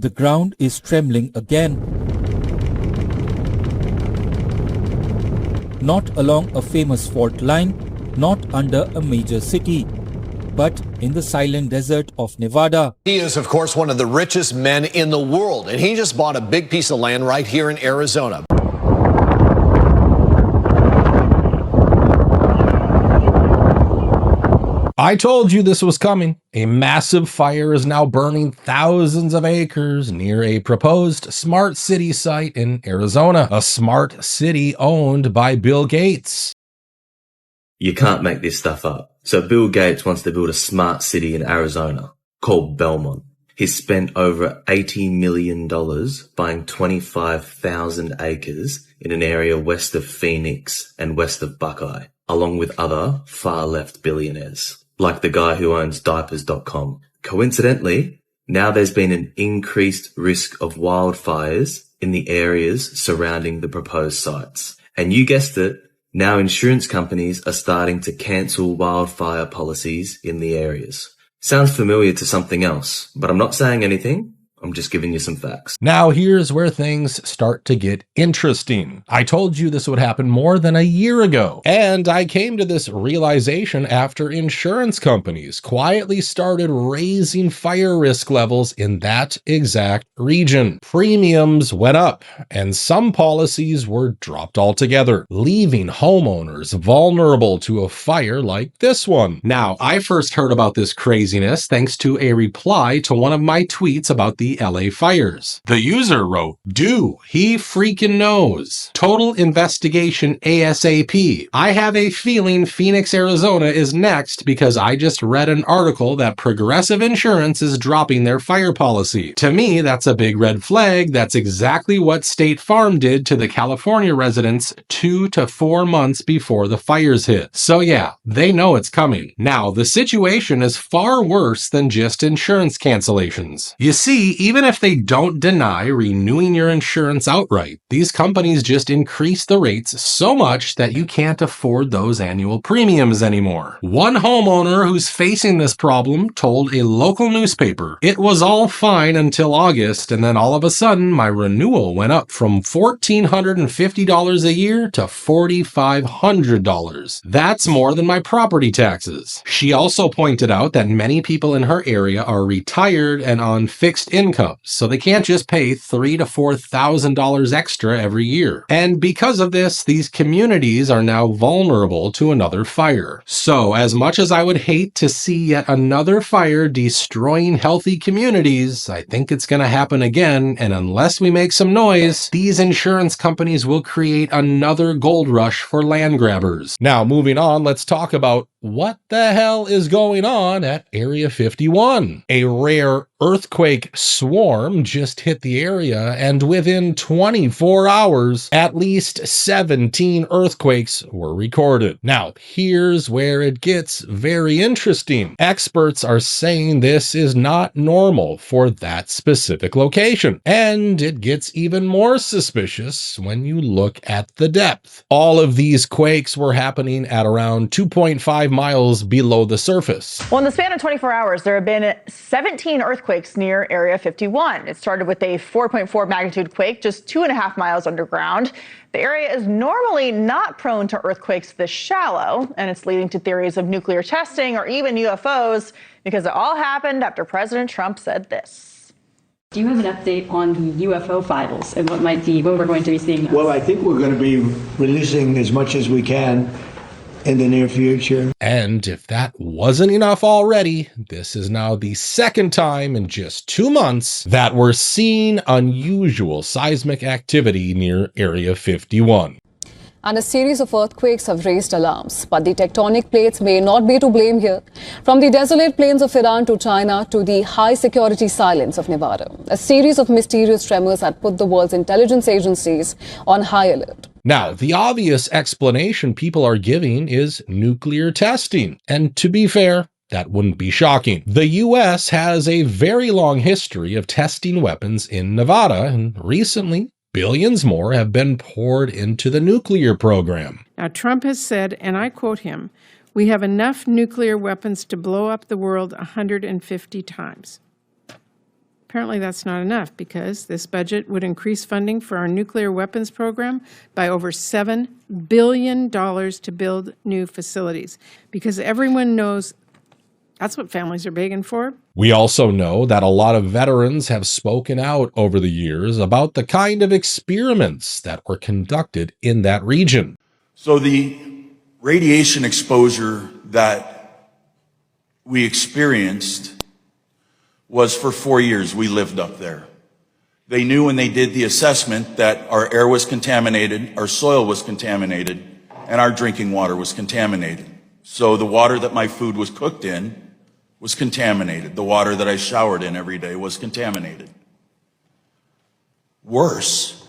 The ground is trembling again. Not along a famous fault line, not under a major city, but in the silent desert of Nevada. He is, of course, one of the richest men in the world, and he just bought a big piece of land right here in Arizona. I told you this was coming. A massive fire is now burning thousands of acres near a proposed smart city site in Arizona, a smart city owned by Bill Gates. You can't make this stuff up. So Bill Gates wants to build a smart city in Arizona called Belmont. He's spent over $80 million buying 25,000 acres in an area west of Phoenix and west of Buckeye, along with other far-left billionaires, like the guy who owns Diapers.com. Coincidentally, now there's been an increased risk of wildfires in the areas surrounding the proposed sites. And you guessed it, now insurance companies are starting to cancel wildfire policies in the areas. Sounds familiar to something else, but I'm not saying anything. I'm just giving you some facts. Now here's where things start to get interesting. I told you this would happen more than a year ago, and I came to this realization after insurance companies quietly started raising fire risk levels in that exact region. Premiums went up, and some policies were dropped altogether, leaving homeowners vulnerable to a fire like this one. Now, I first heard about this craziness thanks to a reply to one of my tweets about the LA fires. The user wrote, "Do he freaking knows? Total investigation ASAP. I have a feeling Phoenix, Arizona is next because I just read an article that Progressive Insurance is dropping their fire policy. To me, that's a big red flag. That's exactly what State Farm did to the California residents 2 to 4 months before the fires hit. So yeah, they know it's coming. Now, the situation is far worse than just insurance cancellations. You see, even if they don't deny renewing your insurance outright, these companies just increase the rates so much that you can't afford those annual premiums anymore. One homeowner who's facing this problem told a local newspaper, "It was all fine until August, and then all of a sudden my renewal went up from $1,450 a year to $4,500. That's more than my property taxes." She also pointed out that many people in her area are retired and on fixed income, so they can't just pay $3,000 to $4,000 extra every year. And because of this, these communities are now vulnerable to another fire. So as much as I would hate to see yet another fire destroying healthy communities, I think it's going to happen again, and unless we make some noise, these insurance companies will create another gold rush for land grabbers. Now, moving on, let's talk about what the hell is going on at Area 51. A rare earthquake swarm just hit the area, and within 24 hours, at least 17 earthquakes were recorded. Now, here's where it gets very interesting. Experts are saying this is not normal for that specific location, and it gets even more suspicious when you look at the depth. All of these quakes were happening at around 2.5 miles below the surface. Well, in the span of 24 hours, there have been 17 earthquakes near Area 51. It started with a 4.4 magnitude quake just 2.5 miles underground. The area is normally not prone to earthquakes this shallow, and it's leading to theories of nuclear testing or even UFOs, because it all happened after President Trump said this. Do you have an update on the UFO files and what we're going to be seeing? Well, I think we're going to be releasing as much as we can in the near future. And if that wasn't enough already, this is now the second time in just 2 months that we're seeing unusual seismic activity near Area 51. And a series of earthquakes have raised alarms, but the tectonic plates may not be to blame here. From the desolate plains of Iran to China to the high security silence of Nevada, a series of mysterious tremors had put the world's intelligence agencies on high alert. Now, the obvious explanation people are giving is nuclear testing. And to be fair, that wouldn't be shocking. The U.S. has a very long history of testing weapons in Nevada, and recently, billions more have been poured into the nuclear program. Now, Trump has said, and I quote him, "We have enough nuclear weapons to blow up the world 150 times. Apparently that's not enough because this budget would increase funding for our nuclear weapons program by over $7 billion to build new facilities, because everyone knows that's what families are begging for. We also know that a lot of veterans have spoken out over the years about the kind of experiments that were conducted in that region. So the radiation exposure that we experienced was for 4 years. We lived up there. They knew when they did the assessment that our air was contaminated, our soil was contaminated, and our drinking water was contaminated. So the water that my food was cooked in was contaminated. The water that I showered in every day was contaminated. Worse,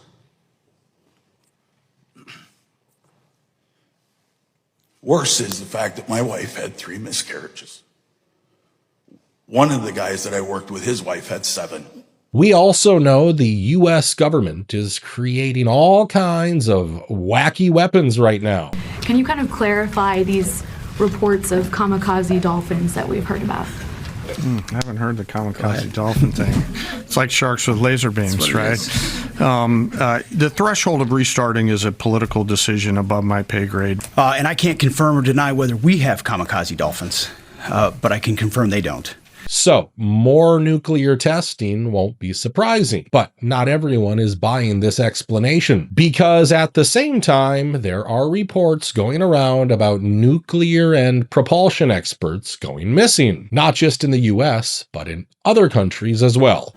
is the fact that my wife had 3 miscarriages. One of the guys that I worked with, his wife had 7. We also know the U.S. government is creating all kinds of wacky weapons right now. Can you kind of clarify these reports of kamikaze dolphins that we've heard about? I haven't heard the kamikaze dolphin thing. It's like sharks with laser beams, right? The threshold of restarting is a political decision above my pay grade. And I can't confirm or deny whether we have kamikaze dolphins, but I can confirm they don't. So, more nuclear testing won't be surprising, but not everyone is buying this explanation, because at the same time, there are reports going around about nuclear and propulsion experts going missing, not just in the US, but in other countries as well.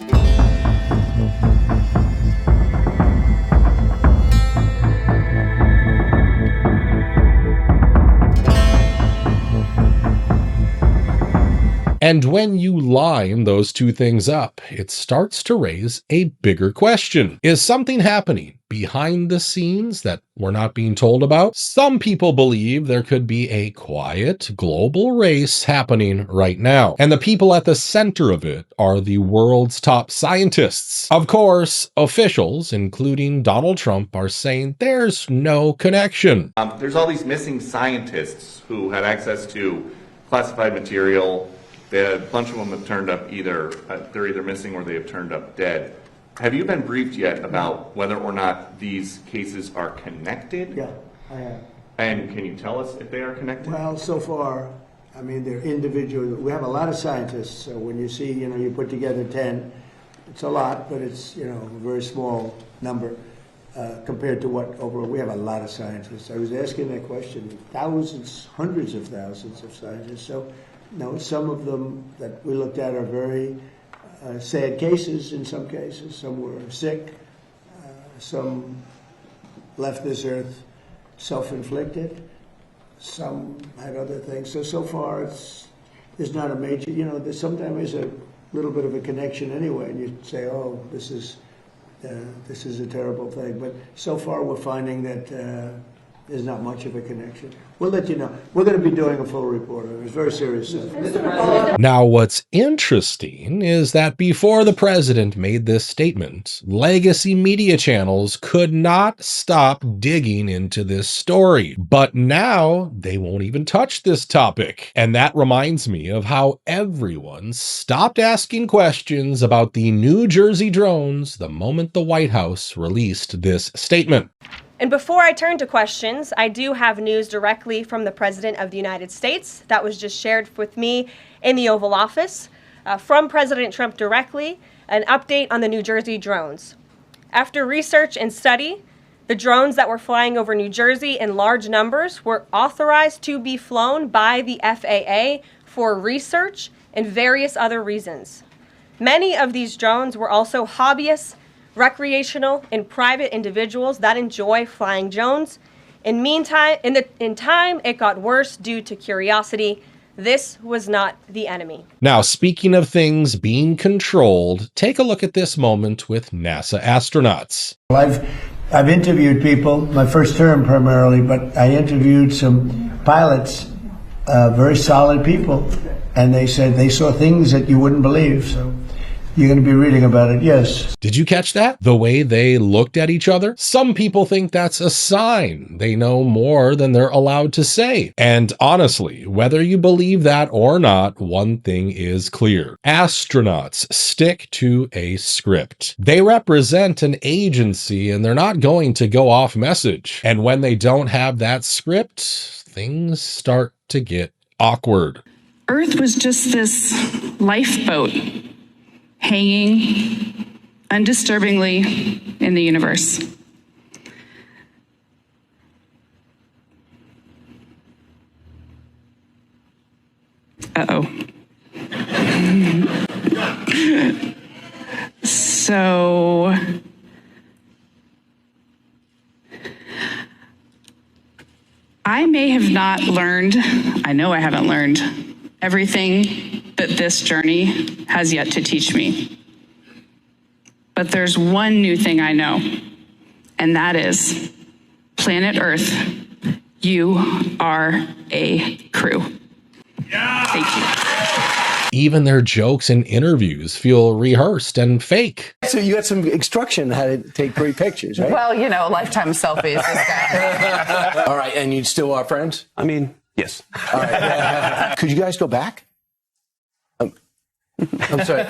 And when you line those two things up, it starts to raise a bigger question. Is something happening behind the scenes that we're not being told about? Some people believe there could be a quiet global race happening right now, and the people at the center of it are the world's top scientists. Of course, officials, including Donald Trump, are saying there's no connection. There's all these missing scientists who had access to classified material. A bunch of them have turned up they're either missing or they have turned up dead. Have you been briefed yet about whether or not these cases are connected? Yeah, I have. And can you tell us if they are connected? Well, so far, I mean, they're individual. We have a lot of scientists, so when you see, you put together 10, it's a lot, but it's, a very small number compared to what overall. We have a lot of scientists. I was asking that question. Thousands, hundreds of thousands of scientists. So, some of them that we looked at are very sad cases in some cases. Some were sick. Some left this earth self-inflicted. Some had other things. So far, there's not a major, sometimes there's a little bit of a connection anyway, and you say, oh, this is a terrible thing. But so far, we're finding that there's not much of a connection. We'll let you know. We're going to be doing a full report. It was very serious stuff. Now, what's interesting is that before the president made this statement, legacy media channels could not stop digging into this story. But now they won't even touch this topic. And that reminds me of how everyone stopped asking questions about the New Jersey drones the moment the White House released this statement. And before I turn to questions, I do have news directly from the President of the United States that was just shared with me in the Oval Office from President Trump directly, an update on the New Jersey drones. After research and study, the drones that were flying over New Jersey in large numbers were authorized to be flown by the FAA for research and various other reasons. Many of these drones were also hobbyists, recreational, and private individuals that enjoy flying drones. In time, it got worse due to curiosity. This was not the enemy. Now, speaking of things being controlled, take a look at this moment with NASA astronauts. I've interviewed people, my first term primarily, but I interviewed some pilots, very solid people, and they said they saw things that you wouldn't believe. So You're going to be reading about it, yes. Did you catch that? The way they looked at each other? Some people think that's a sign they know more than they're allowed to say. And honestly, whether you believe that or not, one thing is clear. Astronauts stick to a script. They represent an agency and they're not going to go off message. And when they don't have that script, things start to get awkward. Earth was just this lifeboat hanging undisturbingly in the universe. Uh-oh. So I may have not learned, I know I haven't learned everything that this journey has yet to teach me. But there's one new thing I know, and that is planet Earth, you are a crew. Yeah. Thank you. Even their jokes and interviews feel rehearsed and fake. So you got some instruction how to take great pictures, right? Well, you know, lifetime selfies. All right, and you still are friends? I mean, yes. All right. Could you guys go back? I'm sorry.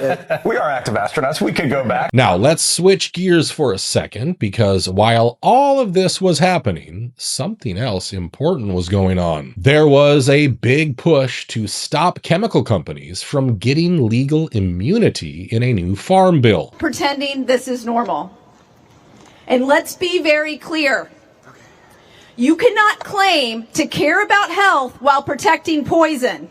We are active astronauts. We could go back. Now, let's switch gears for a second, because while all of this was happening, something else important was going on. There was a big push to stop chemical companies from getting legal immunity in a new farm bill. Pretending this is normal. And let's be very clear. You cannot claim to care about health while protecting poison.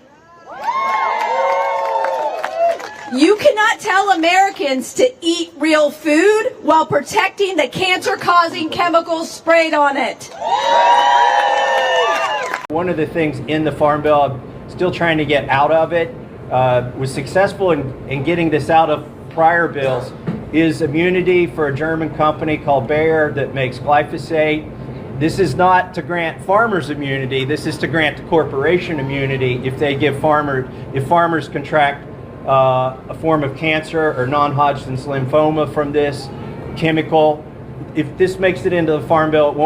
You cannot tell Americans to eat real food while protecting the cancer-causing chemicals sprayed on it. One of the things in the Farm Bill, I'm still trying to get out of it, was successful in getting this out of prior bills, is immunity for a German company called Bayer that makes glyphosate. This is not to grant farmers immunity, this is to grant the corporation immunity if they give if farmers contract a form of cancer or non-Hodgkin's lymphoma from this chemical. If this makes it into the Farm Bill, you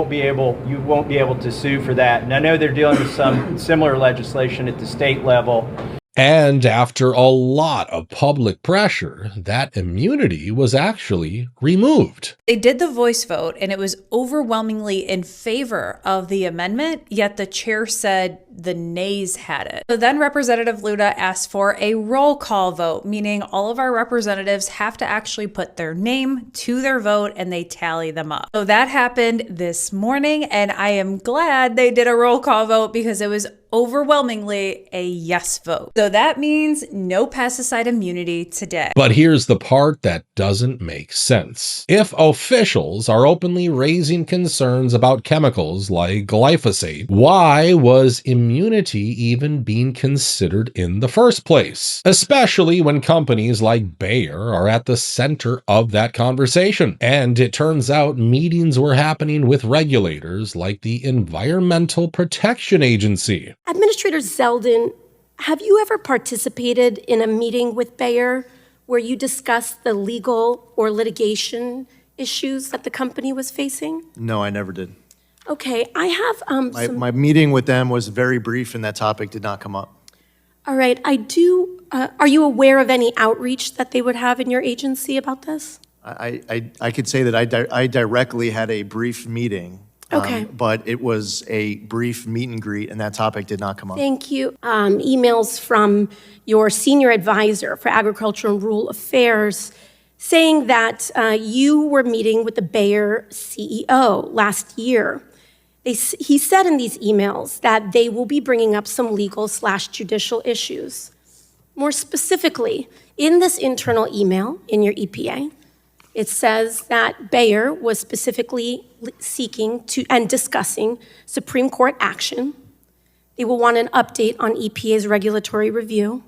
won't be able to sue for that. And I know they're dealing with some similar legislation at the state level. And after a lot of public pressure, that immunity was actually removed. They did the voice vote, and it was overwhelmingly in favor of the amendment, yet the chair said the nays had it. So then Representative Luda asked for a roll call vote, meaning all of our representatives have to actually put their name to their vote and they tally them up. So that happened this morning, and I am glad they did a roll call vote because it was overwhelmingly a yes vote. So that means no pesticide immunity today. But here's the part that doesn't make sense. If officials are openly raising concerns about chemicals like glyphosate, why was immunity even being considered in the first place? Especially when companies like Bayer are at the center of that conversation. And it turns out meetings were happening with regulators like the Environmental Protection Agency. Administrator Zeldin, have you ever participated in a meeting with Bayer where you discussed the legal or litigation issues that the company was facing? No, I never did. Okay, I have My meeting with them was very brief and that topic did not come up. All right, I do. Are you aware of any outreach that they would have in your agency about this? I could say that I directly had a brief meeting. Okay. But it was a brief meet and greet, and that topic did not come up. Thank you. Emails from your senior advisor for Agriculture and Rural Affairs saying that you were meeting with the Bayer CEO last year. He said in these emails that they will be bringing up some legal/judicial issues. More specifically, in this internal email in your EPA, it says that Bayer was specifically seeking to and discussing Supreme Court action. They will want an update on EPA's regulatory review.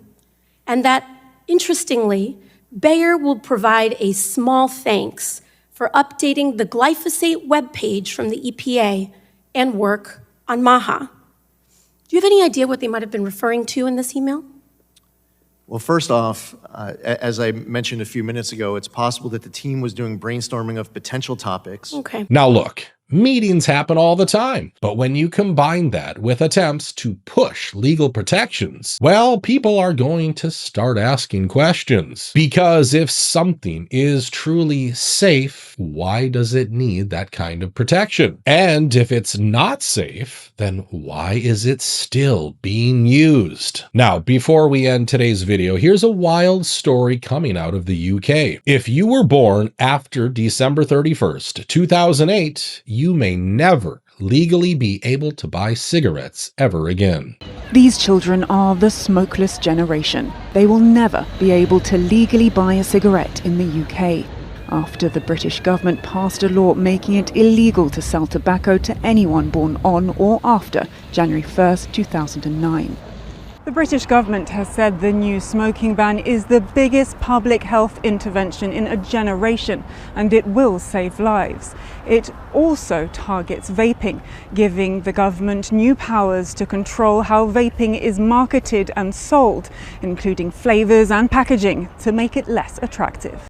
And that, interestingly, Bayer will provide a small thanks for updating the glyphosate webpage from the EPA and work on MAHA. Do you have any idea what they might have been referring to in this email? Well, first off, as I mentioned a few minutes ago, it's possible that the team was doing brainstorming of potential topics. Okay. Now look, meetings happen all the time, but when you combine that with attempts to push legal protections, well, people are going to start asking questions. Because if something is truly safe, why does it need that kind of protection? And if it's not safe, then why is it still being used? Now, before we end today's video, here's a wild story coming out of the UK. If you were born after December 31st, 2008, you may never legally be able to buy cigarettes ever again. These children are the smokeless generation. They will never be able to legally buy a cigarette in the UK, after the British government passed a law making it illegal to sell tobacco to anyone born on or after January 1st, 2009. The British government has said the new smoking ban is the biggest public health intervention in a generation, and it will save lives. It also targets vaping, giving the government new powers to control how vaping is marketed and sold, including flavours and packaging, to make it less attractive.